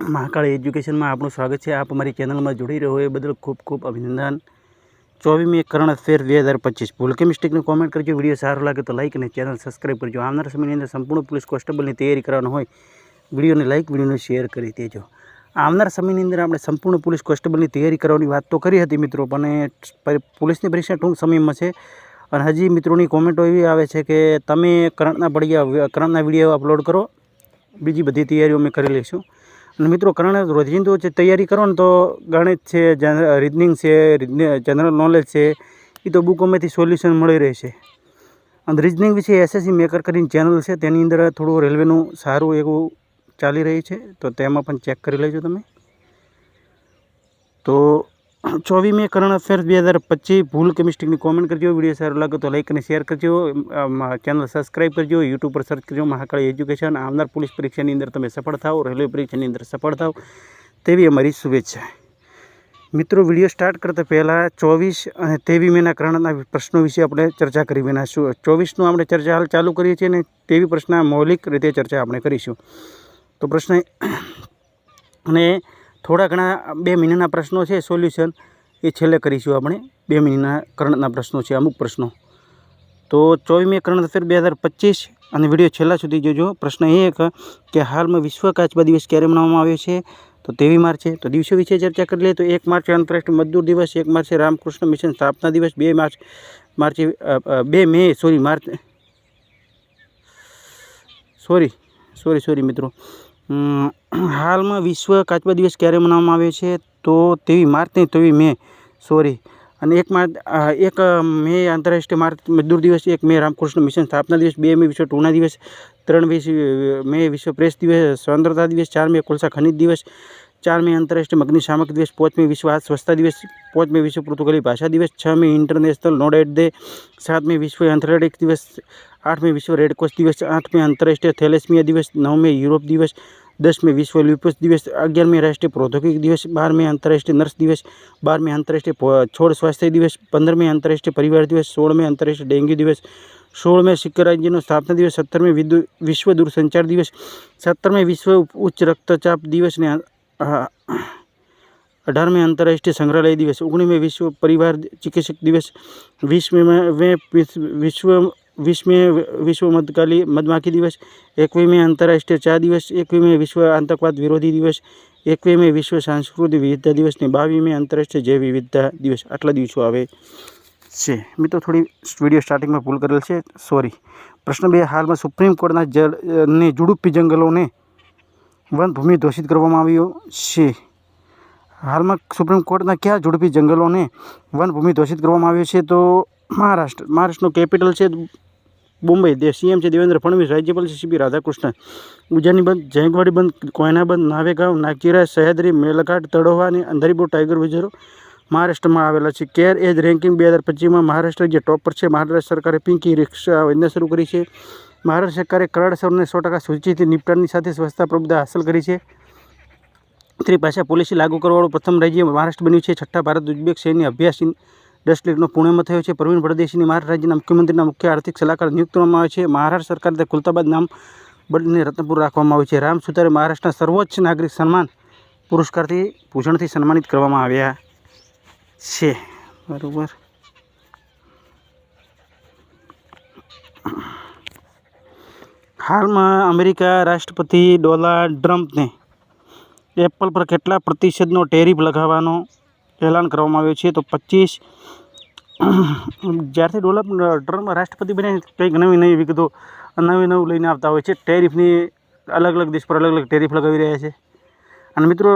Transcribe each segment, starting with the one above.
Mahakal education में आपनु स्वागत है। आप अमरी चेनल में जोड़ी रहो ए बदल खूब खूब अभिनंदन। 24 करंट अफेर 2025 भूल के मिस्टेक ने कॉमेंट करजो। वीडियो सारो लगे तो लाइक और चेनल सब्सक्राइब करजो। आवनार समय अंदर संपूर्ण पुलिस कोन्स्टेबल की तैयारी करवानो होय वीडियो ने लाइक वीडियो ने शेर करी देजो। आवनार समय अंदर आपणे संपूर्ण पुलिस कोन्स्टेबल की तैयारी करवानी वात तो करी हती मित्रों, पण पुलिस परीक्षा टूंक समय में छे अने हजी मित्रों की कॉमेंटो एवी आवे छे के तमे करंटना करंटना विडियो अपलॉड करो, बीजी बधी तैयारीओ में करी लईशुं। અને મિત્રો કરંટ રોજિંદો તૈયારી કરો ને તો ગણિત છે, રીઝનિંગ છે, જનરલ નોલેજ છે, એ તો બુકોમાંથી સોલ્યુશન મળી રહેશે. અને રીઝનિંગ વિશે એસએસસી મેકર કરીને ચેનલ છે, તેની અંદર થોડું રેલવેનું સારું એવું ચાલી રહી છે, તો તેમાં પણ ચેક કરી લેજો તમે. તો 24 કરંટ અફેર 2025 ભૂલ કે મિસ્ટેકની કોમેન્ટ કરજો. વિડીયો સારો લાગે તો લાઈક અને શેર કરજો. ચેનલ સબસ્ક્રાઈબ કરજો. યુટ્યુબ પર સર્ચ કરજો મહાકાળ એજ્યુકેશન. આવનાર પોલીસ પરીક્ષાની અંદર તમે સફળ થાઓ, રેલવે પરીક્ષાની અંદર સફળ થાઓ તેવી અમારી શુભેચ્છા. મિત્રો, વિડીયો સ્ટાર્ટ કરતા પહેલાં 24 અને 23 મેના કરંટના પ્રશ્નો વિશે આપણે ચર્ચા કરી બનાવીશું. 24નું આપણે ચર્ચા હાલ ચાલુ કરીએ છીએ અને 23 પ્રશ્ન મૌલિક રીતે ચર્ચા આપણે કરીશું. તો પ્રશ્ન અને थोड़ा घना 2 महीना प्रश्नों है सोल्यूशन ये छेल्ले करीशुं आपणे. 2 महीना करंटना प्रश्नों है, अमुक प्रश्नों. तो 24 करंट अफेर 2025 અને વિડીયો છેલ્લા સુધી જોજો. પ્રશ્ન એક કે હાલમાં વિશ્વ કાચબા દિવસ ક્યારે મનાવવામાં આવ્યો છે? તો 23 માર્ચે. તો દિવસો વિશે ચર્ચા કરી લઈએ તો 1 માર્ચ આંતરરાષ્ટ્રીય મજદૂર દિવસ, 1 માર્ચે રાमकृष्ण मिशन स्थापना दिवस, 2 મે सॉरी मित्रों, हाल में विश्व काचबा दिवस क्यारे मनाववामां आवे छे? तो 23 मार्च नहीं 23 मे सॉरी. અને 1 મે आंतरराष्ट्रीय मजदूर दिवस, 1 મે रामकृष्ण मिशन स्थापना दिवस, 2 મે विश्व टूना दिवस, 3 મે विश्व प्रेस दिवस स्वतंत्रता दिवस, 4 મે कोलसा खनिज दिवस, 4 મે आंतरराष्ट्रीय मगनी सामग्री दिवस, 5 મે विश्व हाथ स्वच्छता दिवस, 5 મે विश्व पुर्तगाली भाषा दिवस, 6 મે इंटरनेशनल नो डेट डे, 7 મે विश्व एथलेटिक्स दिवस, 8 મે विश्व रेडक्रॉस दिवस, 8 મે आंतरराष्ट्रीय थैलेसीमिया दिवस, 9 મે यूरोप दिवस, 10 મે विश्व ल्यूपस दिवस, 11 મે राष्ट्रीय प्रौद्योगिकी दिवस, 12 મે आंतरराष्ट्रीय नर्स दिवस, 12 મે आंतरराष्ट्रीय छोड़ स्वास्थ्य दिवस, 15 મે आंतरराष्ट्रीय परिवार दिवस, 16 મે आंतरराष्ट्रीय डेंगू दिवस, 16 મે सिक्किम राज्य स्थापना दिवस, 17 મે विश्व दूरसंचार दिवस, 17 મે विश्व उच्च रक्तचाप दिवस ने 18 મે आंतरराष्ट्रीय संग्रहालय दिवस, 19 મે विश्व परिवार चिकित्सक दिवस, 20 મે विश्व मधमाखी दिवस, 21 મે आंतरराष्ट्रीय चा दिवस, 21 મે विश्व आतंकवाद विरोधी दिवस, 21 મે विश्व सांस्कृतिक विविधता दिवस ने 22 મે आंतरराष्ट्रीय जैव विविधता दिवस. आटला दिवसों आवे छे. मित्रों, थोड़ी वीडियो स्टार्टिंग में भूल करेल छे, सॉरी. प्रश्न 2 हाल में सुप्रीम कोर्टना ने जुडुप्पी जंगलों ने वन भूमि घोषित करवामां आव्यो छे. हाल में सुप्रीम कोर्टना क्या जुडुप्पी जंगलों ने वन भूमि घोषित करवामां आव्यो छे? तो महाराष्ट्र कैपिटल है मुंबई, सीएम है देवेंद्र फडणवीस, राज्यपाल है CP राधाकृष्णन, उज्जैनी बंद, जयंगवाड़ी बंद, कोयना बंद, नावेगांव, नागजीरा, सह्याद्री, मेलघाट, तड़ोवा और अंधारीबोट टाइगर रिजर्व महाराष्ट्र में आवेला है. केयर एज रेंकिंग 2025 में महाराष्ट्र जे टॉप पर है. महाराष्ट्र सरकारे पिंकी रिक्शा योजना शुरू करी है. महाराष्ट्र सरकारे कराड़ शहरों 100% सूचित निपटाणनी साथे स्वच्छता प्रबुद्धा हासिल करी है. त्रिभाषा पॉलिसी लागू करवावाळुं प्रथम राज्य महाराष्ट्र बन्युं छे. 6ठा भारत उज्बेक सैन्य अभ्यास इंडस्ट्रीनो पुणे में थयो छे. प्रवीण परदेशी महाराष्ट्र राज्य मुख्यमंत्री मुख्य आर्थिक सलाहकार नियुक्त करवामां आवे छे. महाराष्ट्र सरकार खुलताबाद नाम बदलीने रत्नपुर राखवामां आव्युं छे. राम सुतारे महाराष्ट्रना सर्वोच्च नागरिक सम्मान पुरस्कारथी भूषणथी सन्मानित करवामां आव्या छे. बरोबर. हाल में अमेरिका राष्ट्रपति डोनाल्ड ट्रम्प ने एप्पल पर केटला प्रतिशतनो टेरिफ लगावવાનો ऐलान કરવામાં આવ્યો છે? તો 25. જ્યારથી ડોનાલ્ડ ટ્રમ્પ રાષ્ટ્રપતિ બન્યા કંઈક નવી વિગતો નવું લઈને આવતા હોય છે. ટેરિફની અલગ અલગ દેશ પર અલગ અલગ ટેરિફ લગાવી રહ્યા છે. અને મિત્રો,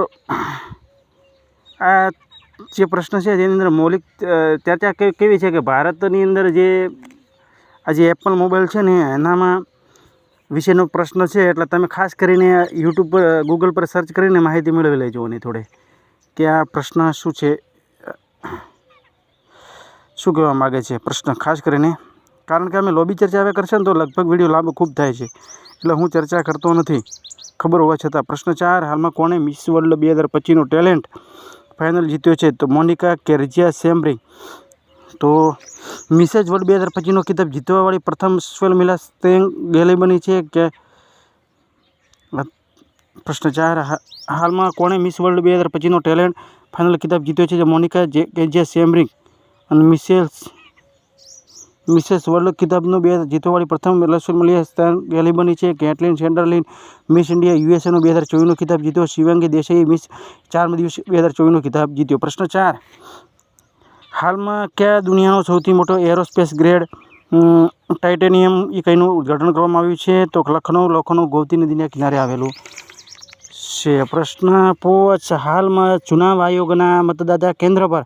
આ જે પ્રશ્ન છે તેની અંદર મૌલિક ચર્ચા કેવી છે કે ભારતની અંદર જે આ જે એપલ મોબાઈલ છે ને એનામાં વિશેનો પ્રશ્ન છે, એટલે તમે ખાસ કરીને યુટ્યુબ પર ગૂગલ પર સર્ચ કરીને માહિતી મેળવી લેજો. અને થોડે કે આ પ્રશ્ન શું છે, શું કહેવા માગે છે પ્રશ્ન ખાસ કરીને. કારણ કે અમે લોબી ચર્ચા હવે કરશે ને તો લગભગ વિડીયો લાંબો ખૂબ થાય છે, એટલે હું ચર્ચા કરતો નથી ખબર હોવા છતાં. પ્રશ્ન 4 હાલમાં કોણે મિસ વર્લ્ડ 2025નો ટેલેન્ટ ફાઇનલ જીત્યો છે? તો મોનિકા કેરજિયા સેમ્બ્રિંગ. તો મિસેજ વર્લ્ડ 2025નો ખિતાબ જીતવાવાળી પ્રથમ સ્વેલ મહિલા સ્ટેંગ ગેલી બની છે કે પ્રશ્ન 4 હાલમાં કોણે મિસ વર્લ્ડ 2025નો ટેલેન્ટ ફાઇનલ ખિતાબ જીત્યો છે? જે મોનિકા જે સેમરિંગ અને મિસેસ વર્લ્ડ ખિતાબનો જીતવાવાળી પ્રથમ રસોઈયા રેલી બની છે. કેટલિન સેન્ડરલિન મિસ ઇન્ડિયા યુએસએનો 2024નો ખિતાબ જીત્યો. શિવાંગી દેસાઈએ મિસ 4 દિવસ 2024નો ખિતાબ જીત્યો. પ્રશ્ન 4 હાલમાં કયા દુનિયાનો સૌથી મોટો એરોસ્પેસ ગ્રેડ ટાઇટેનિયમ ઇકાઈનું ઉદ્ઘાટન કરવામાં આવ્યું છે? તો લખનઉ ગોમતી નદીના કિનારે આવેલું છે. પ્રશ્ન 5 હાલમાં ચુનાવ આયોગના મતદાતા કેન્દ્ર પર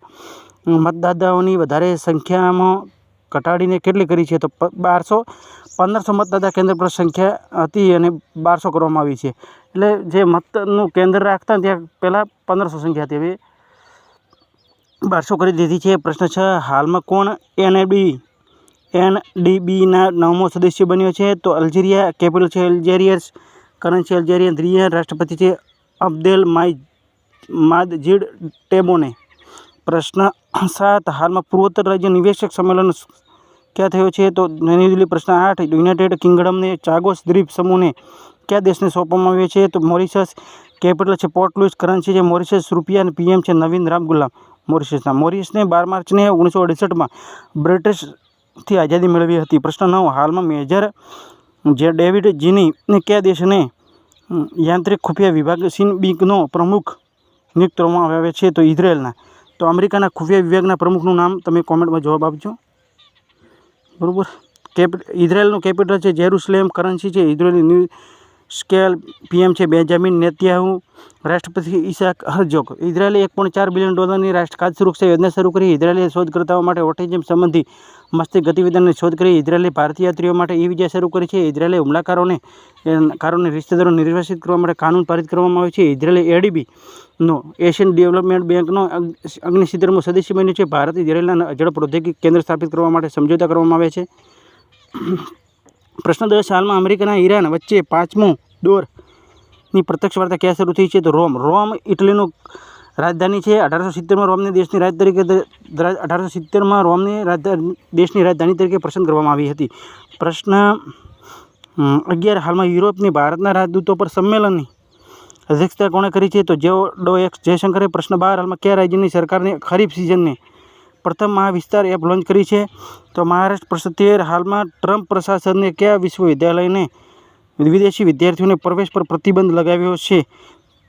મતદાતાઓની વધારે સંખ્યામાં ઘટાડીને કેટલી કરી છે? તો 1500 મતદાતા કેન્દ્ર પર સંખ્યા હતી અને 1200 કરવામાં આવી છે. એટલે જે મતનું કેન્દ્ર રાખતા ત્યાં પહેલાં 1500 સંખ્યા હતી, હવે 1200 કરી દીધી છે. પ્રશ્ન 6 હાલમાં કોણ એનડીબીના 9મો સદસ્ય બન્યો છે? તો અલ્જેરિયા. કેપિટલ છે અલ્જેરિયસ, કરન્સી અલ્જેરિયન રિયાલ, રાષ્ટ્રપતિ છે અબ્દેલ માજીડ ટેબોને. પ્રશ્ન 7 હાલમાં પૂર્વોત્તર રાજ્ય નિવેશક સંમેલન ક્યાં થયો છે? તો નવી દિલ્હી. પ્રશ્ન 8 યુનાઇટેડ કિંગડમને ચાગોસ દ્વીપ સમૂહને કયા દેશને સોંપવામાં આવ્યો છે? તો મોરિશસ. કેપિટલ છે પોર્ટ લુઇસ, કરન્સી છે મોરિશસ રૂપિયા અને પીએમ છે નવીન રામગુલામ મોરિશસના. મોરિશસને 12 માર્ચને 1968માં બ્રિટિશથી આઝાદી મેળવી હતી. પ્રશ્ન 9 હાલમાં મેજર ડેવિડ જીનીને કયા દેશને યાંત્રિક ખુફિયા વિભાગ સિનબીકનો પ્રમુખ નિયુક્ત કરવામાં આવ્યા છે? તો ઇઝરાયેલના. તો અમેરિકાના ખુફિયા વિભાગના પ્રમુખનું નામ તમે કોમેન્ટમાં જવાબ આપજો. બરાબર. ઇઝરાયેલનું કેપિટલ છે જેરુસલેમ, કરન્સી છે ઇઝરાયેલી ન્યૂ સ્કેલ, પીએમ છે બેન્જામિન નેતન્યાહુ, રાષ્ટ્રપતિ ઈસાક હર્જોગ. ઇઝરાયેલે $1.4 બિલિયન રાષ્ટ્ર ખાદ્ય સુરક્ષા યોજના શરૂ કરી. ઇઝરાયેલે શોધકર્તાઓ માટે ઓટિઝમ સંબંધી મસ્તિષ્ક ગતિવિધિની શોધ કરી. ઇઝરાયેલે ભારતીય યાત્રીઓ માટે વિઝા શરૂ કરી છે. ઇઝરાયેલે હુમલાકારોને રિશ્તેદારો નિર્વાસિત કરવા માટે કાનૂન પારિત કરવામાં આવ્યો છે. ઇઝરાયેલે એડીબીનો એશિયન ડેવલપમેન્ટ બેંકનો 69મો સદસ્ય બન્યો છે. ભારત ઇઝરાયેલના ઝડપ ઔદ્યોગિક કેન્દ્ર સ્થાપિત કરવા માટે સમજૂતા કરવામાં આવે છે. પ્રશ્ન 10 હાલમાં અમેરિકા અને ઈરાન વચ્ચે 5મો દોરની પ્રત્યક્ષ વાર્તા ક્યાં શરૂ થઈ છે? તો રોમ. ઇટલીનું રાજધાની છે. 1870માં રોમને દેશની રાજધાની દેશની રાજધાની તરીકે પસંદ કરવામાં આવી હતી. પ્રશ્ન 11 હાલમાં યુરોપની ભારતના રાજદૂતો પર સંમેલનની અધ્યક્ષતા કોણે કરી છે? તો જયશંકરે. પ્રશ્ન 12 હાલમાં કયા રાજ્યની સરકારને ખરીફ સિઝનને પ્રથમ મહાવિસ્તાર એપ લોન્ચ કરી છે? તો મહારાષ્ટ્ર. પ્રશ્ન 13 હાલમાં ટ્રમ્પ પ્રશાસને કયા વિશ્વવિદ્યાલયને વિદેશી વિદ્યાર્થીઓને પ્રવેશ પર પ્રતિબંધ લગાવ્યો છે?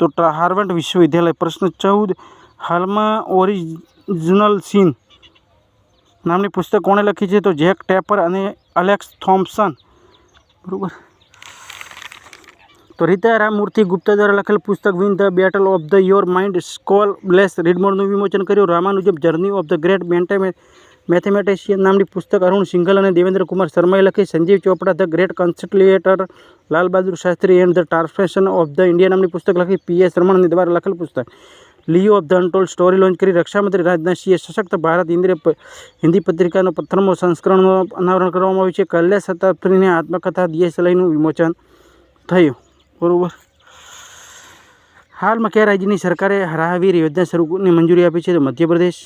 તો હાર્વર્ડ વિશ્વવિદ્યાલય. પ્રશ્ન 14 હાલમાં ઓરિજિનલ સિન નામની પુસ્તક કોણે લખી છે? તો જેક ટેપર અને એલેક્સ થોમ્પસન. બરાબર. તો રીતા રામમૂર્તિ ગુપ્તા દ્વારા લખેલ પુસ્તક win the battle of the your mind school bless રીડમોરનું વિમોચન કર્યું. Ramanujam journey of the great mathematician નામની પુસ્તક અરુણ સિંઘલ અને દેવેન્દ્ર કુમાર શર્માએ લખી. Sanjeev Chopra the great consolidator Lal Bahadur Shastri and the transformation of the India નામની પુસ્તક લખી. પીએસ રમણ દ્વારા લખેલ પુસ્તક Leo of the untold story launch કરી. રક્ષામંત્રી રાજનાથસિંહે સશક્ત ભારત હિન્દી પત્રિકાનો 13મો સંસ્કરણનું અનાવરણ કરવામાં આવ્યું છે. કૈલાસ સત્યાર્થીની આત્મકથા દિયેસલાઈનું વિમોચન થયું. બરાબર. હાલમાં કયા રાજ્યની સરકારે રાહવીર યોજના શરૂની મંજૂરી આપી છે? તો મધ્યપ્રદેશ.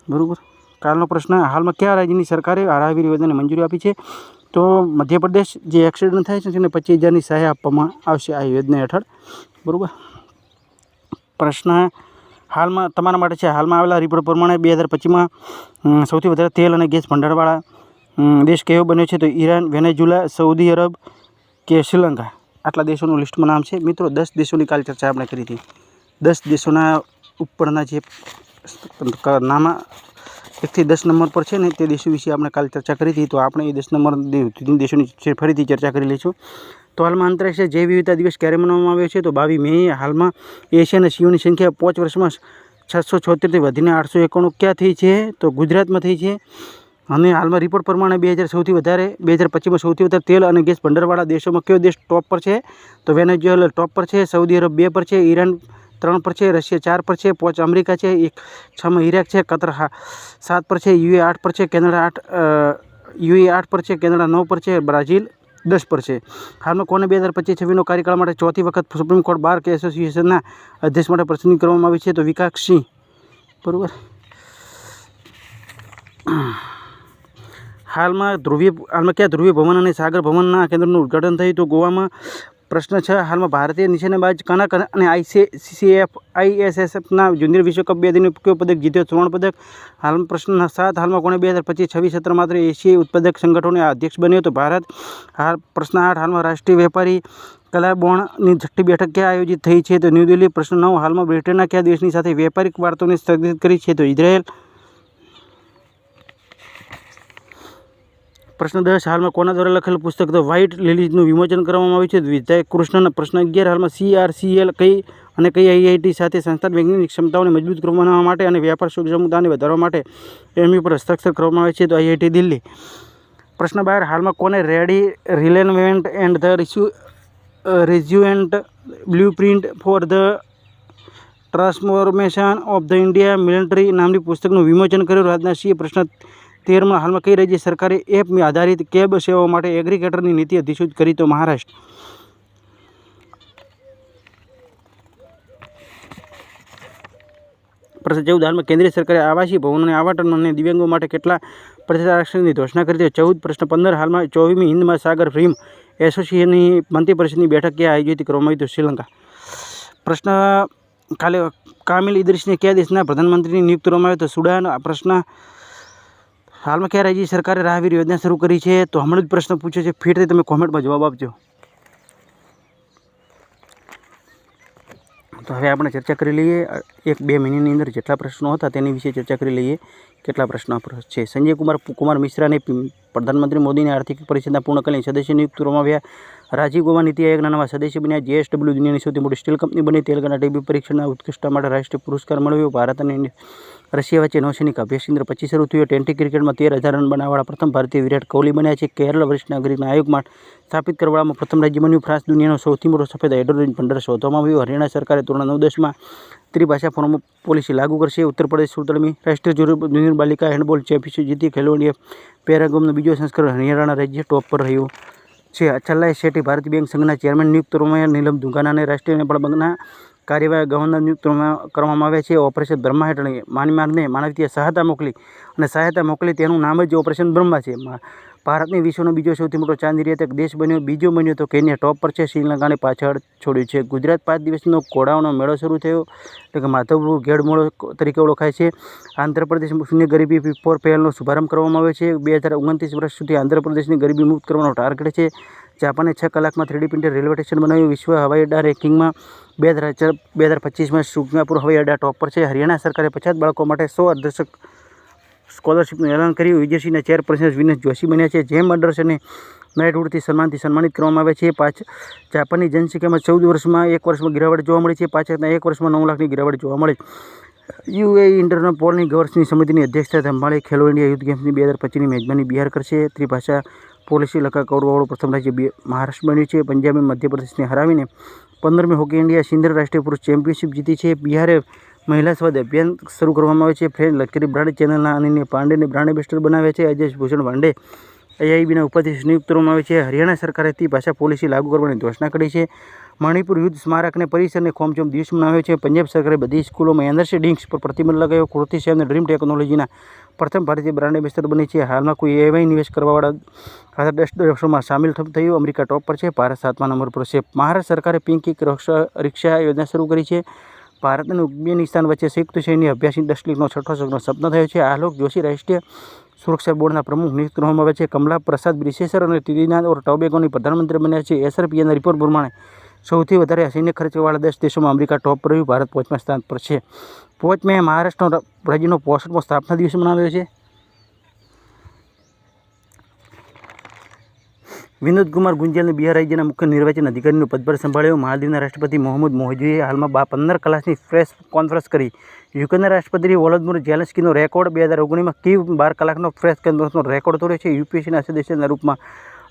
બરાબર. કાલનો પ્રશ્ન હાલમાં કયા રાજ્યની સરકારે રાહવીર યોજનાને મંજૂરી આપી છે? તો મધ્યપ્રદેશ. જે એક્સિડન્ટ થાય છે તેને 25,000ની સહાય આપવામાં આવશે આ યોજના હેઠળ. બરાબર. પ્રશ્ન હાલમાં તમારા માટે છે. હાલમાં આવેલા રિપોર્ટ પ્રમાણે 2025માં સૌથી વધારે તેલ અને ગેસ ભંડારવાળા દેશ કયો બન્યો છે? તો ઈરાન, વેનેઝુલા, સઉદી અરબ કે શ્રીલંકા. આટલા દેશોનું લિસ્ટમાં નામ છે. મિત્રો 10 દેશોની કાલ ચર્ચા આપણે કરી હતી. 10 દેશોના ઉપરના જે નામ 1 થી 10 નંબર પર છે ને તે દેશો વિશે આપણે કાલ ચર્ચા કરી હતી. તો આપણે એ 10 નંબર દેશોની ફરીથી ચર્ચા કરી લઈશું. તો હાલમાં આંતરરાષ્ટ્રીય જૈવ વિવિધતા દિવસ ક્યારે મનાવવામાં આવ્યો છે? તો 22 મે. હાલમાં એશિયાના સિંહોની સંખ્યા 5 વર્ષમાં 676થી વધીને 891 ક્યાં થઈ છે? તો ગુજરાતમાં થઈ છે. અને હાલમાં રિપોર્ટ પ્રમાણે 2025માં સૌથી વધારે તેલ અને ગેસ ભંડારવાળા દેશોમાં કયો દેશ ટોપ પર છે? તો વેનેઝુએલા ટોપ પર છે, સઉદી અરબ 2 પર છે, ઈરાન 3 પર છે, રશિયા 4 પર છે, 5 અમેરિકા છે, 6માં ઈરાક છે, કતર 7 પર છે, યુએ 8 પર છે, કેનેડા 8 પર છે, કેનેડા 9 પર છે, બ્રાઝિલ 10 પર છે. હાલમાં કોને 2025-26નો કાર્યકાળ માટે 4થી વખત સુપ્રીમ કોર્ટ બાર એસોસિએશનના અધ્યક્ષ માટે પસંદગી કરવામાં આવી છે? તો વિકાસ સિંહ. બરાબર. હાલમાં કયા ધ્રુવીય ભવન અને સાગર ભવનના કેન્દ્રનું ઉદ્ઘાટન થયું? તો ગોવામાં પ્રશ્ન 6 હાલમાં ભારતીય નિશાનેબાજ કનક અને ISSFના જુનિયર વિશ્વકપ 2 દિનનો કયો પદક જીત્યો? સુવર્ણ પદક. હાલમાં પ્રશ્ન 7 હાલમાં કોણે 2025-26 સત્ર માત્ર એશિયાઈ ઉત્પાદક સંગઠનોના અધ્યક્ષ બન્યો હતો? ભારત. પ્રશ્ન 8 હાલમાં રાષ્ટ્રીય વેપારી કલા બોર્ડની 6ઠ્ઠી બેઠક ક્યાં આયોજિત થઈ છે? તો ન્યૂ દિલ્હી. પ્રશ્ન 9 હાલમાં બ્રિટનના કયા દેશની સાથે વેપારિક વાર્તાઓને સ્થગિત કરી છે? તો ઇઝરાયેલ. પ્રશ્ન 10 હાલમાં કોના દ્વારા લખેલું પુસ્તક ધ વ્હાઇટ લિલીઝનું વિમોચન કરવામાં આવ્યું છે? વિધાયક કૃષ્ણન. પ્રશ્ન 11 હાલમાં CRCL કઈ IIT સાથે સંસ્થાન વૈજ્ઞાનિક ક્ષમતાઓને મજબૂત બનાવવા માટે અને વ્યાપાર ક્ષમતાને વધારવા માટે MOU પર હસ્તાક્ષર કરવામાં આવે છે? તો IIT દિલ્હી. પ્રશ્ન 12 હાલમાં કોને ready relevant and the resurgent blueprint for the transformation of the India military નામની પુસ્તકનું વિમોચન કર્યું? રાજનાથ સિંહે. પ્રશ્ન 13 હાલમાં કઈ રાજ્ય સરકારે એપ આધારિત કેબ સેવાઓ માટે એગ્રીગેટરની નીતિ અધિસૂચિત કરી? તો મહારાષ્ટ્ર. પ્રશ્ન 14 હાલમાં કેન્દ્રીય સરકારે આવાસીય ભવનોને આવંટન અને દિવ્યાંગો માટે કેટલા પ્રતિશત આરક્ષણની ઘોષણા કરી? 14. પ્રશ્ન 15 હાલમાં 24મી હિન્દ મહાસાગર ફિલ્મ એસોસિએશનની મંત્રીપરિષદની બેઠક ક્યાં આયોજિત કરવામાં આવી? તો શ્રીલંકા. પ્રશ્ન કામિલ ઇદ્રીસને કયા દેશના પ્રધાનમંત્રીની નિયુક્ત કરવામાં આવ્યો? તો સુડાન. પ્રશ્ન હાલમાં કયા રાજ્ય સરકારે રાહવીર યોજના શરૂ કરી છે? તો હમણાં જ પ્રશ્ન પૂછ્યો છે, ફીટથી તમે કોમેન્ટમાં જવાબ આપજો. તો હવે આપણે ચર્ચા કરી લઈએ 1-2 મિનિટની અંદર જેટલા પ્રશ્નો હતા તેની વિશે ચર્ચા કરી લઈએ. કેટલા પ્રશ્નો છે? સંજય કુમાર મિશ્રાને પ્રધાનમંત્રી મોદીની આર્થિક પરિષદના પૂર્ણકાલીન સદસ્ય નિયુક્ત કરવામાં આવ્યા. રાજીવ ગૌબા નીતિ આયોગના નવા સદસ્ય બન્યા. JSW દુનિયાની સૌથી મોટી સ્ટીલ કંપની બની. તેલંગાણા ટીબી પરીક્ષણના ઉત્કૃષ્ટતા માટે રાષ્ટ્રીય પુરસ્કાર મળ્યો. ભારત અને રશિયા વચ્ચે નૌસૈનિક અભ્યાસ કેન્દ્ર 25 શરૂ થયો. ટેન્ટી ક્રિકેટમાં 13,000 રન બનાવવાવાળા પ્રથમ ભારતીય વિરાટ કોહલી બન્યા છે. કેરળ વરિષ્ઠ નાગરિકના આયોગમાં સ્થાપિત કરવાવાળામાં પ્રથમ રાજ્ય બન્યું. ફ્રાન્સ દુનિયાનો સૌથી મોટો સફેદ હાઇડ્રોજન ભંડાર શોધવામાં આવ્યો. હરિયાણા સરકારે ધોરણ 9-10માં ત્રિભાષા ફોર્મ પોલિસી લાગુ કરશે. ઉત્તર પ્રદેશ 16મી રાષ્ટ્રીય જુનિયર બાલિકા હેન્ડબોલ ચેમ્પિયનશિપ જીતી. ખેલો ઇન્ડિયા પેરાગોમનો બીજો સંસ્કરણ. હરિયાણા રાજ્ય ટોપ પર રહ્યું છે. અચલાય શેટ્ટી ભારતીય બેંક સંઘના ચેરમેન નિયુક્ત કરવામાં. નીલમ દુંગાનાને રાષ્ટ્રીય નેપાળ બેંકના કાર્યવાહક ગવર્નર નિયુક્ત કરવામાં આવ્યા છે. ઓપરેશન બ્રહ્મા હેઠળ મ્યાનમારને માનવીય સહાયતા મોકલી તેનું નામ જ ઓપરેશન બ્રહ્મા છે. ભારતની વિશ્વનો બીજો સૌથી મોટો ચા નિર્યાતક દેશ બીજો બન્યો તો કેન્યા ટોપ પર છે. શ્રીલંકાને પાછળ છોડ્યું છે. ગુજરાત 5 દિવસનો ઘોડાઓનો મેળો શરૂ થયો, એટલે કે માધવપુર ગેડ મેળો તરીકે ઓળખાય છે. આંધ્રપ્રદેશ શૂન્ય ગરીબી ફોર પહેલનો શુભારંભ કરવામાં આવ્યો છે. 2029 વર્ષ સુધી આંધ્રપ્રદેશની ગરીબી મુક્ત કરવાનો ટાર્ગેટ છે. જાપાને 6 કલાકમાં 3D પ્રિન્ટેડ રેલવે સ્ટેશન બનાવ્યું. વિશ્વ હવાઈ અડ્ડા રેન્કિંગમાં 2025માં સિંગાપુર હવાઈ અડ્ડા ટોપ પર છે. હરિયાણા સરકારે 50 બાળકો માટે 100 અર્ધશક સ્કોલરશીપનું એલાન કર્યું. યુજીસીના ચેરપર્સન વિનેશ જોશી બન્યા છે. જેમ અંડરસને મેરિટવુડથી સન્માનિત કરવામાં આવે છે. જાપાનની જનસંખ્યામાં 14 વર્ષમાં 1 વર્ષમાં ગિરાવટ જોવા મળી છે. પાછળના 1 વર્ષમાં 9 લાખની ગિરાવટ જોવા મળી. UAE ઇન્ટરપોલની ગવર્નરની સમિતિની અધ્યક્ષતા સંભાળી. ખેલો ઇન્ડિયા યુથ ગેમ્સની 2025ની મેજબાની બિહાર કરશે. ત્રિભાષા પોલિસી લખાવવાળું પ્રથમ રાજ્ય મહારાષ્ટ્ર બન્યું છે. પંજાબે મધ્યપ્રદેશને હરાવીને 15મી હોકી ઇન્ડિયા સિનિયર રાષ્ટ્રીય પુરુષ ચેમ્પિયનશિપ જીતી છે. બિહારે મહિલા સ્વાદ અભિયાન શરૂ કરવામાં આવે છે. ફ્રેન્ડ લશ્કરી બ્રાન્ડ ચેનલના અનિલ પાંડેને બ્રાન્ડ એમ્બેસેડર બનાવ્યા છે. અજય ભૂષણ પાંડે AIBના ઉપાધ્યક્ષ નિયુક્ત કરવામાં આવે છે. હરિયાણા સરકારે ત્રિભાષા પોલિસી લાગુ કરવાની ઘોષણા કરી છે. મણિપુર યુદ્ધ સ્મારકને પરિસરને ખોમચોમ દિવસ મનાવ્યો છે. પંજાબ સરકારે બધી સ્કૂલોમાં એનર્જી ડ્રિંક્સ પર પ્રતિબંધ લગાવ્યો. કૃતિ સેવને ડ્રીમ ટેકનોલોજીના પ્રથમ ભારતીય બ્રાન્ડ એમ્બેસેડર બની છે. હાલમાં કોઈ AI નિવેશ કરવાવાળા ખાતર 10 દેશોમાં સામેલ થયું. અમેરિકા ટોપ પર છે. ભારત 7મા નંબર પર છે. મહારાષ્ટ્ર સરકારે પિંક રિક્ષા યોજના શરૂ કરી છે. ભારત અને ઉઝબેકિસ્તાન વચ્ચે સંયુક્ત સૈન્ય અભ્યાસ ઇન્ડસ્ટ્રીનો 6ઠ્ઠો સપનો થયો છે. આલોક જોશી રાષ્ટ્રીય સુરક્ષા બોર્ડના પ્રમુખ નિયુક્ત કરવામાં આવ્યા છે. કમલા પ્રસાદ બ્રિસેસર અને ત્રિનિદાદ ઓર ટોબેગોની પ્રધાનમંત્રી બન્યા છે. SRPના રિપોર્ટ પ્રમાણે સૌથી વધારે સૈન્ય ખર્ચવાળા 10 દેશોમાં અમેરિકા ટોપ પર રહ્યું. ભારત 5મા સ્થાન પર છે. 5 મે મહારાષ્ટ્રનો રાજ્યનો 65મો સ્થાપના દિવસ મનાવ્યો છે. વિનોદ કુમાર ગુંજલને બિહાર રાજ્યના મુખ્ય નિર્વાચન અધિકારીનો પદભાર સંભાળ્યો. માલદીવના રાષ્ટ્રપતિ મોહમ્મદ મોહજુએ હાલમાં 15 કલાકની પ્રેસ કોન્ફરન્સ કરી. યુક્રેનના રાષ્ટ્રપતિ વોલોદિમીર ઝેલેન્સ્કીનો રેકોર્ડ 2019માં કીવ 12 કલાકનો પ્રેસ કોન્ફરન્સનો રેકોર્ડ તોડ્યો છે. UPSCના સદસ્યના રૂપમાં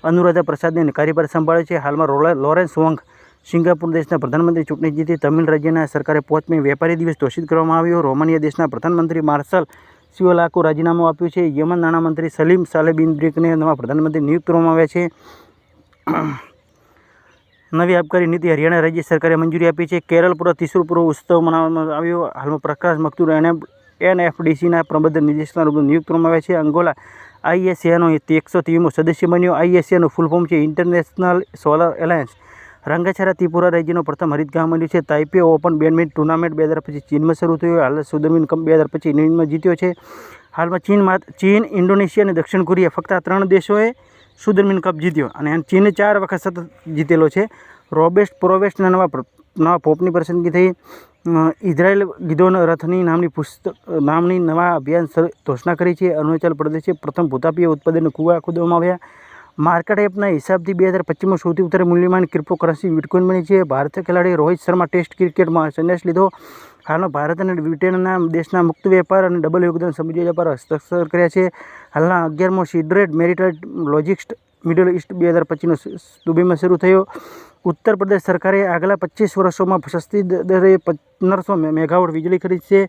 અનુરાધા પ્રસાદને કાર્યભાર સંભાળ્યો છે. હાલમાં લોરેન્સ વોંગ સિંગાપુર દેશના પ્રધાનમંત્રી ચૂંટણી જીતી. તમિલ રાજ્યના સરકારે 5 મે વેપારી દિવસ ઘોષિત કરવામાં આવ્યો. રોમાનિયા દેશના પ્રધાનમંત્રી માર્શલ સિયોલાકો રાજીનામું આપ્યું છે. યમન નાણામંત્રી સલીમ સાલે બિન બ્રિકને નવા પ્રધાનમંત્રી નિયુક્ત કરવામાં આવ્યા છે. નવી આબકારી નીતિ હરિયાણા રાજ્ય સરકારે મંજૂરી આપી છે. કેરળ પૂર્વ ત્રિશુલ પૂર્વ ઉત્સવ મનાવવામાં આવ્યો. હાલમાં પ્રકાશ મકતુર NFDCના પ્રબંધ નિદેશકના રૂપમાં નિયુક્ત કરવામાં આવ્યા છે. અંગોલા ISAનો 130મો સદસ્ય બન્યો. ISAનું ફૂલ ફોર્મ છે ઇન્ટરનેશનલ સોલર એલાયન્સ. રંગાછારા ત્રિપુરા રાજ્યનો પ્રથમ હરિતગામ બન્યું છે. તાઇપે ઓપન બેડમિન્ટન ટુર્નામેન્ટ 2025 ચીનમાં શરૂ થયો. હાલ સુદર્શન કપ 2025 ઇંગ્લેન્ડમાં જીત્યો છે. હાલમાં ચીન, ઇન્ડોનેશિયા અને દક્ષિણ કોરિયા ફક્ત આ 3 દેશોએ સુદર્શન કપ જીત્યો અને ચીને 4 વખત સતત જીતેલો છે. રોબેસ્ટ પ્રોવેસ્ટના નવા પોપની પસંદગી થઈ. ઇઝરાયલ ગિદોન રથની નામની નવા અભિયાન ઘોષણા કરી છે. અરુણાચલ પ્રદેશે પ્રથમ ભૂતાપીય ઉત્પાદન કુવા ખોદવામાં આવ્યા. માર્કેટ એપના હિસાબથી 2025માં સૌથી વધારે મૂલ્યવાન ક્રિપ્ટોકરન્સી બિટકોઇન બની છે. ભારતીય ખેલાડી રોહિત શર્મા ટેસ્ટ ક્રિકેટમાં સંન્યાસ લીધો. હાલમાં ભારત અને બ્રિટનના દેશના મુક્ત વેપાર અને ડબલ યોગદાન સમજૂતી પર હસ્તાક્ષર કર્યા છે. હાલના 11મો સિડરેટ મેરિટાઇમ લોજિસ્ટિક્સ મિડલ ઇસ્ટ 2025નો દુબઈમાં શરૂ થયો. ઉત્તર પ્રદેશ સરકારે આગલા 25 વર્ષોમાં સસ્તી દરે 1500 મેગાવોટ વીજળી ખરીદી છે.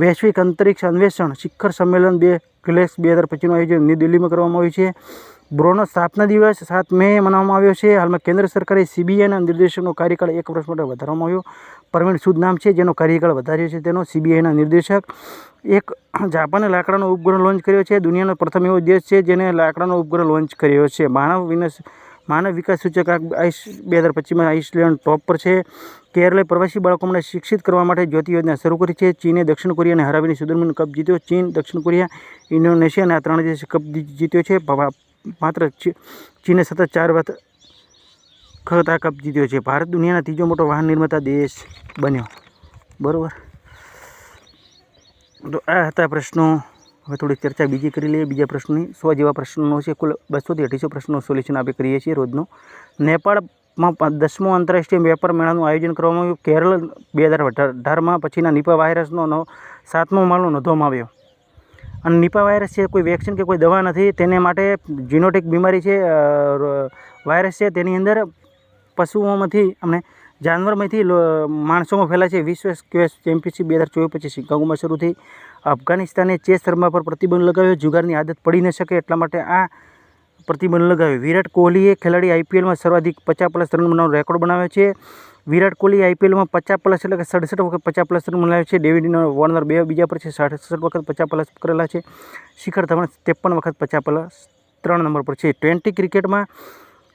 વૈશ્વિક અંતરિક્ષ અન્વેષણ શિખર સંમેલન 2025નું આયોજન નવી દિલ્હીમાં કરવામાં આવ્યું છે. બ્રોનો સ્થાપના દિવસ 7 મે મનાવવામાં આવ્યો છે. હાલમાં કેન્દ્ર સરકારે સીબીઆઈના નિર્દેશકનો કાર્યકાળ 1 વર્ષ માટે વધારવામાં આવ્યો. પ્રવીણ સૂદ નામ છે જેનો કાર્યકાળ વધાર્યો છે તેનો સીબીઆઈના નિર્દેશક. એક જાપાને લાકડાનો ઉપગ્રહ લોન્ચ કર્યો છે. દુનિયાનો પ્રથમ એવો દેશ છે જેને લાકડાનો ઉપગ્રહ લોન્ચ કર્યો છે. માનવ વિકાસ સૂચક 2025માં આઇસલેન્ડ ટોપ પર છે. કેરળે પ્રવાસી બાળકોને શિક્ષિત કરવા માટે જ્યોતિ યોજના શરૂ કરી છે. ચીને દક્ષિણ કોરિયાને હરાવીને સુદર્શન કપ જીત્યો. ચીન, દક્ષિણ કોરિયા, ઇન્ડોનેશિયા અને આ 3 દેશે કપ જીત્યો છે. માત્ર ચીને સતત 4 વખત આ કપ જીત્યો છે. ભારત દુનિયાના ત્રીજો મોટો વાહન નિર્માતા દેશ બન્યો. બરાબર, તો આ હતા પ્રશ્નો. હવે થોડી ચર્ચા બીજી કરી લઈએ. બીજા પ્રશ્નોની 100 જેવા પ્રશ્નો છે. કુલ 200 થી 250 પ્રશ્નોનું સોલ્યુશન આપણે કરીએ છીએ રોજનું. નેપાળમાં 10મો આંતરરાષ્ટ્રીય વેપાર મેળાનું આયોજન કરવામાં આવ્યું. કેરળ 2018માં પછીના નિપા વાયરસનો 7મો મામલો નોંધવામાં આવ્યો. અને નિપા વાયરસ છે કોઈ વેક્સિન કે કોઈ દવા નથી. તેને માટે જીનોટિક બીમારી છે, વાયરસ છે. તેની અંદર પશુઓમાંથી અને જાનવરમાંથી માણસોમાં ફેલાય છે. વિશ્વ સ્ક્વેશ ચેમ્પિયનશિપ 2024 પછી શિકાગોમાં શરૂ થઈ. અફઘાનિસ્તાને ચેસ રમવા પર પ્રતિબંધ લગાવ્યો. જુગારની આદત પડી ન શકે એટલા માટે આ પ્રતિબંધ લગાવ્યો. વિરાટ કોહલીએ ખેલાડી આઈપીએલમાં સર્વાધિક 50+ રન બનાવવાનો રેકોર્ડ બનાવ્યો છે. વિરાટ કોહલી આઈપીએલમાં 50+ એટલે કે 67 વખત 50+ રન બનાવ્યા છે. ડેવિડ વોર્નર બીજા પર છે, 67 વખત 50+ કરેલા છે. શિખર ધવન 53 વખત 50+ 3 નંબર પર છે. 20 ક્રિકેટમાં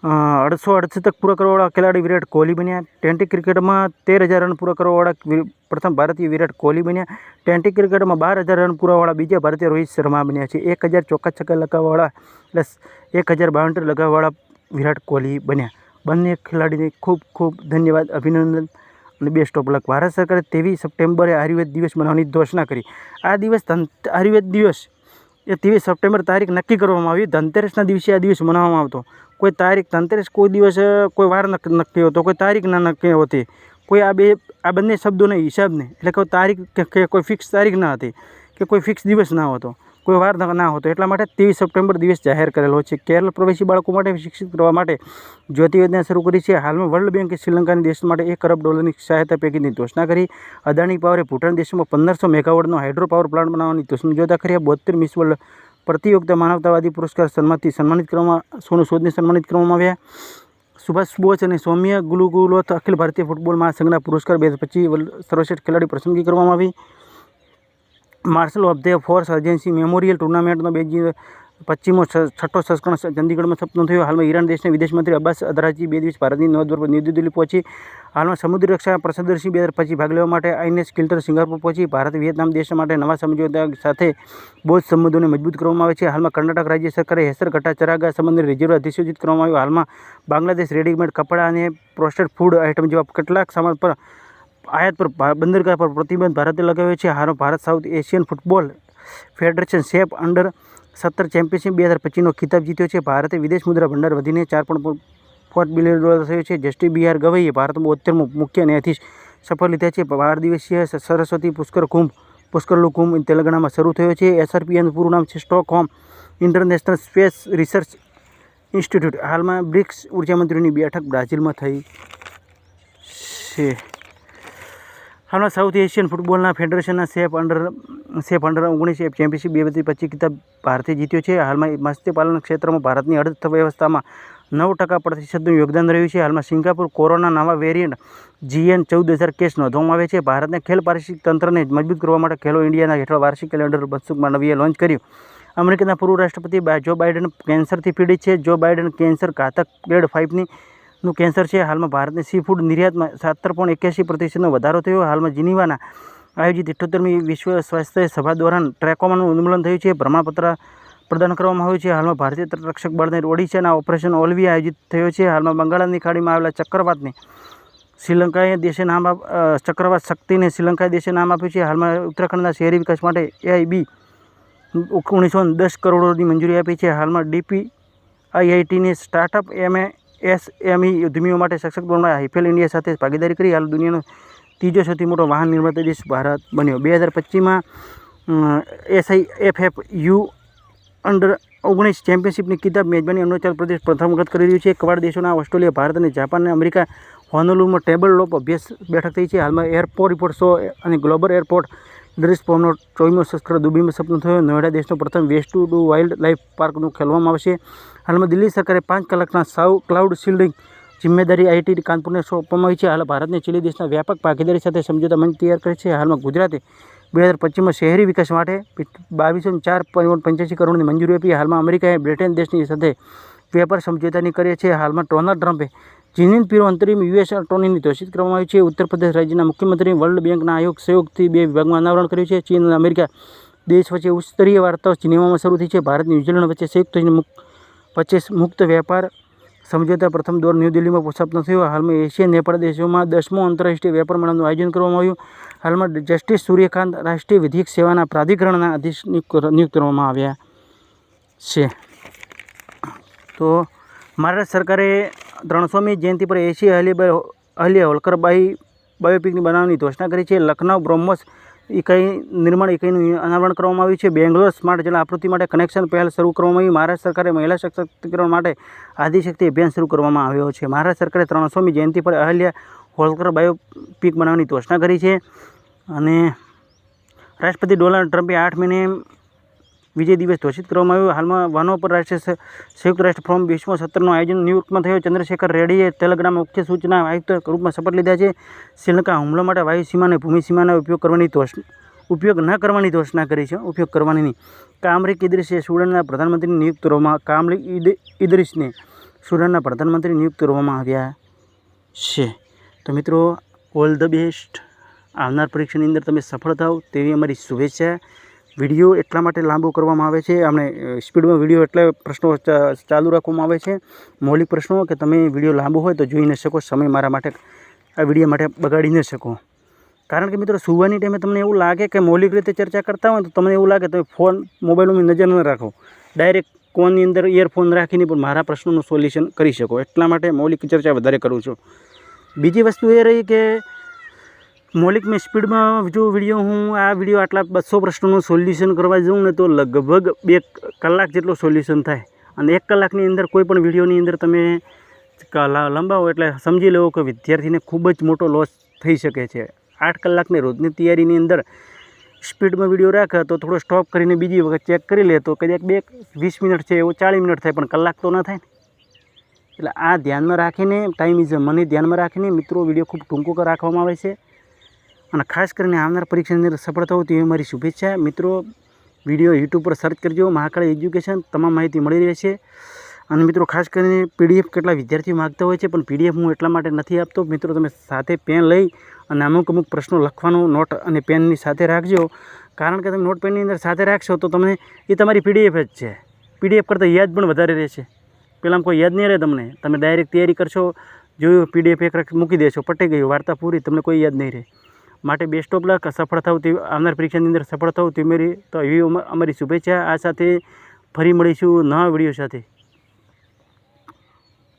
868 પૂરા કરવાવાળા ખેલાડી વિરાટ કોહલી બન્યા. 20 ક્રિકેટમાં 13,000 રન પૂરા કરવાવાળા પ્રથમ ભારતીય વિરાટ કોહલી બન્યા. 20 ક્રિકેટમાં 12,000 રન પૂરાવાળા બીજા ભારતીય રોહિત શર્મા બન્યા છે. 1,000 ચોક્કા છક્કા લગાવવાવાળા પ્લસ 1,000 બાઉન્ડ્રી લગાવવાવાળા વિરાટ કોહલી બન્યા. બંને ખેલાડીને ખૂબ ખૂબ ધન્યવાદ, અભિનંદન અને બેસ્ટ ઓફ લક. ભારત સરકારે 23 સપ્ટેમ્બરે આયુર્વેદ દિવસ મનાવવાની ઘોષણા કરી. આ દિવસ આયુર્વેદ દિવસ એ 23 સપ્ટેમ્બર તારીખ નક્કી કરવામાં આવી. ધનતેરસના દિવસે આ દિવસ મનાવવામાં આવતો. કોઈ તારીખ ધનતેરસ કોઈ દિવસ કોઈ વાર નક્કી હોતો, કોઈ તારીખ ના નક્કી હોતી. કોઈ આ બંને શબ્દોના હિસાબને એટલે કોઈ તારીખ કે કોઈ ફિક્સ તારીખ ના હતી કે કોઈ ફિક્સ દિવસ ના હોતો, કોઈ વાર ના હોતો. એટલા માટે 23 સપ્ટેમ્બર દિવસ જાહેર કરેલો છે. કેરળ પ્રવાસી બાળકો માટે શિક્ષિત કરવા માટે જ્યોતિ યોજના શરૂ કરી છે. હાલમાં વર્લ્ડ બેંકે શ્રીલંકાની દેશ માટે $1 અરબ સહાયતા પેકેજની ઘોષણા કરી. અદાણી પાવરે ભૂટાન દેશમાં 1500 મેગાવોટનો હાઇડ્રો પાવર પ્લાન્ટ બનાવવાની સમજૂતા કરી. 72 મિસ વર્લ્ડ પ્રતિયોગિતા માનવતાવાદી પુરસ્કાર સન્માનિત કરવામાં સોનુ સૂદને સન્માનિત કરવામાં આવ્યા. સુભાષ બોઝ અને સૌમ્ય ગુલુગુલોથ અખિલ ભારતીય ફૂટબોલ મહાસંઘના પુરસ્કાર 2025 સર્વશ્રેષ્ઠ ખેલાડી પસંદગી કરવામાં આવી. Marshal of the force agency memorial ટુર્નામેન્ટનો 2025મો છઠ્ઠો સંસ્કરણ ચંદીગઢમાં સપનો થયો. હાલમાં ઈરાન દેશના વિદેશમંત્રી અબ્બાસ અરાઘચી 2 દિવસ ભારતની નોંધ પર નવી દિલ્હી પહોંચી. હાલમાં સમુદ્રી રક્ષા પ્રદર્શની 2025 ભાગ લેવા માટે આઈએનએસ કિલ્ટર સિંગાપુર પહોંચી. ભારત વિયેતનામ દેશ માટે નવા સમજૂતા સાથે બૌદ્ધ સંબંધોને મજબૂત કરવામાં આવે છે. હાલમાં કર્ણાટક રાજ્ય સરકારે હેસરઘટ્ટા ચરાગા સમુદ્રી રિઝર્વ અધિસૂચિત કરવામાં આવ્યું. હાલમાં બાંગ્લાદેશ રેડીમેડ કપડાં અને પ્રોસેસ્ડ ફૂડ આઇટમ જેવા કેટલાક સામાન પર આયાત પર બંદરગાહ પર પ્રતિબંધ ભારતે લગાવ્યો છે. હાલ Bharat South Asian Football Federation SAFF under 17 championship 2025નો ખિતાબ જીત્યો છે. ભારતે વિદેશ મુદ્રા ભંડાર વધીને $4.4 બિલિયન થયો છે. જસ્ટિસ બીઆર ગવઈએ ભારતમાં 72મો મુખ્ય ન્યાયાધીશ શપથ લીધા છે. 12 દિવસીય સરસ્વતી પુષ્કરલુ કુંભ તેલંગાણામાં શરૂ થયો છે. SRPનું પૂરું નામ છે Stockholm International Space Research Institute. હાલમાં બ્રિક્સ ઉર્જામંત્રીઓની બેઠક બ્રાઝિલમાં થઈ છે. હાલમાં સાઉથ એશિયન ફૂટબોલના ફેડરેશનના સેફ અંડર 19 ચેમ્પિયનશિપ 2025 ખિતાબ ભારતે જીત્યો છે. હાલમાં મત્સ્યપાલન ક્ષેત્રમાં ભારતની અર્થવ્યવસ્થામાં 9% યોગદાન રહ્યું છે. હાલમાં સિંગાપુર કોરોના નવા વેરિયન્ટ GN 14,000 કેસ નોંધવામાં આવે છે. ભારતને ખેલ પારિસ્થિતિક તંત્રને મજબૂત કરવા માટે ખેલો ઇન્ડિયાના હેઠળ વાર્ષિક કેલેન્ડર મનસુખ માંડવીયાએ લોન્ચ કર્યું. અમેરિકાના પૂર્વ રાષ્ટ્રપતિ જો બાઇડન કેન્સરથી પીડિત છે. જો બાઇડન કેન્સર ઘાતક ગ્રેડ 5ની નું કેન્સર છે. હાલમાં ભારતની સી ફૂડ નિર્યાતમાં 17.81% વધારો થયો. હાલમાં જીનીવાના આયોજિત 78મી વિશ્વ સ્વાસ્થ્ય સભા દ્વારા ટ્રેકોમાનું ઉન્મૂલન થયું છે. પ્રમાણપત્ર પ્રદાન કરવામાં આવ્યું છે. હાલમાં ભારતીય તટરક્ષક બળને ઓડિશાના ઓપરેશન ઓલવી આયોજિત થયો છે. હાલમાં બંગાળની ખાડીમાં આવેલા ચક્રવાતને શ્રીલંકાએ દેશે નામ ચક્રવાત શક્તિને શ્રીલંકાએ દેશે નામ આપ્યું છે. હાલમાં ઉત્તરાખંડના શહેરી વિકાસ માટે AIB 1910 કરોડની મંજૂરી આપી છે. હાલમાં DPIITને સ્ટાર્ટઅપ MSME ઉદ્યમીઓ માટે સશક્ત બનાવવા હાઈફેલ ઇન્ડિયા સાથે ભાગીદારી કરી. હાલ દુનિયાનો ત્રીજો સૌથી મોટો વાહન નિર્માતા દેશ ભારત બન્યો. 2025માં SIFF U-19 ચેમ્પિયનશિપની કિતાબ મેજબાની અરુણાચલ પ્રદેશ પ્રથમ વખત કરી રહ્યું છે. કવાડ દેશોના ઓસ્ટ્રેલિયા, ભારત અને જાપાન અને અમેરિકા હોનોલુલુમાં ટેબલ ટોપ અભ્યાસ બેઠક થઈ છે. હાલમાં એરપોર્ટ રિપોર્ટ શો અને ગ્લોબલ એરપોર્ટ લીડરશિપ ફોરમનો 24મો સંસ્કરણ દુબઈમાં સપનું થયો. નોઈડા દેશનો પ્રથમ વેસ્ટ ટુ વાઇલ્ડ લાઇફ પાર્કનું ખોલવામાં આવશે. હાલમાં દિલ્હી સરકારે 5 કલાકના ક્લાઉડ સીડિંગ જિમ્મેદારી IIT કાનપુરને સોંપવામાં આવી છે. હાલ ભારતને ચીલી દેશના વ્યાપક ભાગીદારી સાથે સમજૂતા મંચ તૈયાર કરે છે. હાલમાં ગુજરાતે 2025માં શહેરી વિકાસ માટે 2204.85 કરોડની મંજૂરી આપી. હાલમાં અમેરિકાએ બ્રિટન દેશની સાથે વેપાર સમજૂતાની કરી છે. હાલમાં ડોનાલ્ડ ટ્રમ્પે જીનિન પીરો અંતરિમ US એટર્નીની ઘોષિત કરવામાં આવી છે. ઉત્તર પ્રદેશ રાજ્યના મુખ્યમંત્રી વર્લ્ડ બેંકના આયોગ સહયોગથી 2 વિભાગમાં અનાવરણ કર્યું છે. ચીન અને અમેરિકા દેશ વચ્ચે ઉચ્ચ સ્તરીય વાર્તાઓ જીનીવામાં શરૂ થઈ છે. ભારત ન્યૂઝીલેન્ડ વચ્ચે સંયુક્ત મુક્ત વેપાર સમજૂતા પ્રથમ દોર ન્યૂ દિલ્હીમાં પૂછાપનો થયો. હાલમાં એશિયા નેપાળ દેશોમાં 10મો આંતરરાષ્ટ્રીય વેપાર મેળાનું આયોજન કરવામાં આવ્યું. હાલમાં જસ્ટિસ સૂર્યકાંત રાષ્ટ્રીય વિધિક સેવાના પ્રાધિકરણના અધ્યક્ષ નિયુક્ત કરવામાં આવ્યા છે. તો મહારાષ્ટ્ર સરકારે 300મી જયંતિ પર એસી અહલ્યા હોલકર બાયોપિકની બનાવવાની ઘોષણા કરી છે. લખનઉ બ્રહ્મોસ નિર્માણ ઇકાઈનું અનાવરણ કરવામાં આવ્યું છે. બેંગ્લોર સ્માર્ટ જળ આपूर्ति માટે કનેક્શન પહેલ શરૂ કરવામાં આવી. મહારાષ્ટ્ર સરકારે મહિલા સશક્તિકરણ માટે આદિશક્તિ અભિયાન શરૂ કરવામાં આવ્યો છે. મહારાષ્ટ્ર સરકારે 300મી જયંતિ પર અહલ્યા હોલકર બાયોપિક બનાવવાની ઘોષણા કરી છે. અને રાષ્ટ્રપતિ ડોનાલ્ડ ટ્રમ્પે 8 મે વિજય દિવસ ઘોષિત કરવામાં આવ્યો. હાલમાં વનો પર રાષ્ટ્રીય સંયુક્ત રાષ્ટ્ર ફોરમ 20મા સત્રનું આયોજન ન્યૂયોર્કમાં થયો. ચંદ્રશેખર રેડ્ડીએ તેલંગાણા મુખ્ય સૂચના આયુક્ત રૂપમાં શપથ લીધા છે. શ્રીલંકા હુમલો માટે વાયુ સીમા અને ભૂમિ સીમાના ઉપયોગ ન કરવાની ઘોષણા કરી છે. ઉપયોગ કરવાની નહીં. કામરિક ઇદ્રીસે સુડાનના પ્રધાનમંત્રીની નિયુક્ત કરવામાં કામરિક ઇદ્રીસને સુડાનના પ્રધાનમંત્રી નિયુક્ત કરવામાં આવ્યા છે. તો મિત્રો, ઓલ ધ બેસ્ટ. આવનાર પરીક્ષાની અંદર તમે સફળ થાવ તેવી અમારી શુભેચ્છા. વિડીયો એટલા માટે લાંબો કરવામાં આવે છે, આપણે સ્પીડમાં વિડીયો એટલે પ્રશ્નો ચાલુ રાખવામાં આવે છે, મૌલિક પ્રશ્નો, કે તમે વિડીયો લાંબો હોય તો જોઈ ન શકો, સમય મારા માટે આ વિડીયો માટે બગાડી ન શકો. કારણ કે મિત્રો, સુવાની ટાઈમે તમને એવું લાગે કે મૌલિક રીતે ચર્ચા કરતા હોય તો તમને એવું લાગે તમે મોબાઈલમાં નજર ન રાખો, ડાયરેક્ટ કોનની અંદર ઇયરફોન રાખીને પણ મારા પ્રશ્નોનું સોલ્યુશન કરી શકો. એટલા માટે મૌલિક ચર્ચા વધારે કરું છું. બીજી વસ્તુ એ રહી કે મૌલિક મેં સ્પીડમાં જો હું આ વિડીયો આટલા 200 પ્રશ્નોનું સોલ્યુશન કરવા જાઉં ને તો લગભગ 2 કલાક જેટલો સોલ્યુશન થાય. અને 1 કલાકની અંદર કોઈ પણ વિડીયોની અંદર તમે લંબાવો એટલે સમજી લો કે વિદ્યાર્થીને ખૂબ જ મોટો લોસ થઈ શકે છે. 8 કલાકની રોજની તૈયારીની અંદર સ્પીડમાં વિડીયો રાખે તો થોડો સ્ટોપ કરીને બીજી વખત ચેક કરી લે તો કદાચ 20 મિનિટ છે એવો 40 મિનિટ થાય, પણ કલાક તો ન થાય ને. એટલે આ ધ્યાનમાં રાખીને, ટાઈમ ઇઝ મની ધ્યાનમાં રાખીને મિત્રો વિડીયો ખૂબ ટૂંકો રાખવામાં આવે છે. અને ખાસ કરીને આવનાર પરીક્ષાની અંદર સફળ થવું તેવી મારી શુભેચ્છા. મિત્રો, વિડીયો યુટ્યુબ પર સર્ચ કરજો, મહાકાળી એજ્યુકેશન, તમામ માહિતી મળી રહેશે. અને મિત્રો, ખાસ કરીને PDF કેટલા વિદ્યાર્થીઓ માગતા હોય છે, પણ PDF હું એટલા માટે નથી આપતો. મિત્રો, તમે સાથે પેન લઈ અને અમુક પ્રશ્નો લખવાનો નોટ અને પેનની સાથે રાખજો. કારણ કે તમે નોટ પેનની અંદર સાથે રાખશો તો તમને એ તમારી PDF જ છે. PDF કરતાં યાદ પણ વધારે રહેશે. પહેલાં કોઈ યાદ નહીં રહે તમને, તમે ડાયરેક્ટ તૈયારી કરશો, જોયું PDF એક મૂકી દેશો, પટી ગયું, વાર્તા પૂરી, તમને કોઈ યાદ નહીં રહે. માટે બેસ્ટ ઓફ લક. સફળ થાવ તેવી આવનાર પરીક્ષાની અંદર સફળ થાવ તેવી એવી અમારી શુભેચ્છા. આ સાથે ફરી મળીશું નવા વિડીયો સાથે.